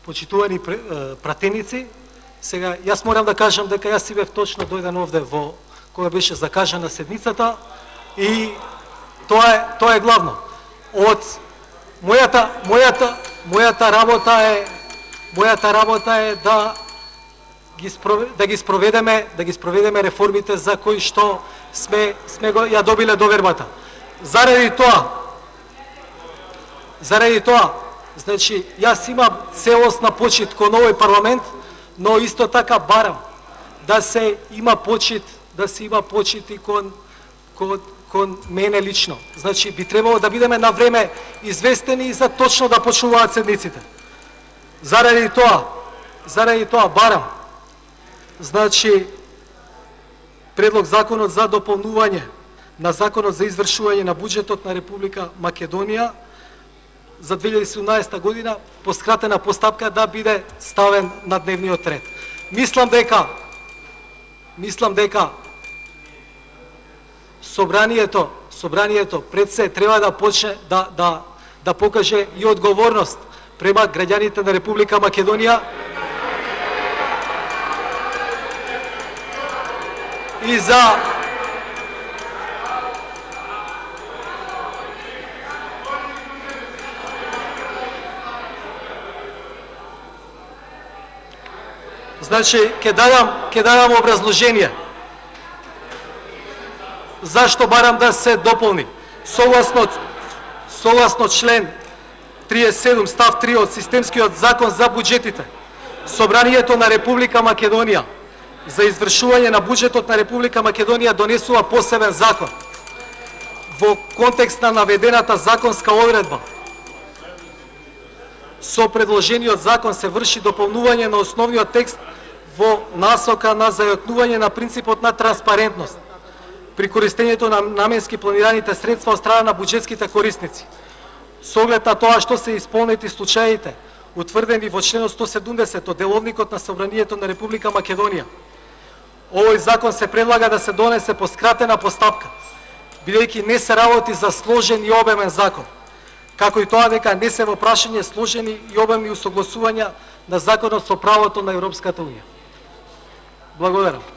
почитувани пратеници, сега јас морам да кажам дека јас си бев точно дојден овде во кога беше закажана седницата и тоа е главно. Од мојата работа е да ги спроведеме реформите за кои што сме ја добиле довербата. Заради тоа, значи, јас имам целосна почит кон овој парламент, но исто така барам да се има почит и кон мене лично. Значи, би требало да бидеме на време известени и за точно да почнуваат седниците. Заради тоа барам, значи, предлог законот за дополнување на законот за извршување на буџетот на Република Македонија за 2017 година по скратена постапка да биде ставен на дневниот ред. Мислам дека собранието пред се треба да почне да покаже и одговорност према граѓаните на Република Македонија и значи, ќе дадам образложение. Зашто барам да се дополни? Согласно член 37 став 3 од Системскиот закон за буџетите, Собранието на Република Македонија за извршување на буџетот на Република Македонија донесува посебен закон. Во контекст на наведената законска одредба, со предложениот закон се врши дополнување на основниот текст во насока на зајакнување на принципот на транспарентност при користењето на наменски планираните средства од страна на буџетските корисници. Со оглед на тоа што се исполнети случаите утврдени во членот 170 од Деловникот на Собранието на Република Македонија, овој закон се предлага да се донесе по скратена постапка, бидејќи не се работи за сложен и обемен закон, како и тоа дека не се во прашање сложени и обемни усогласувања на законот со правото на Европската Унија. Благодарам.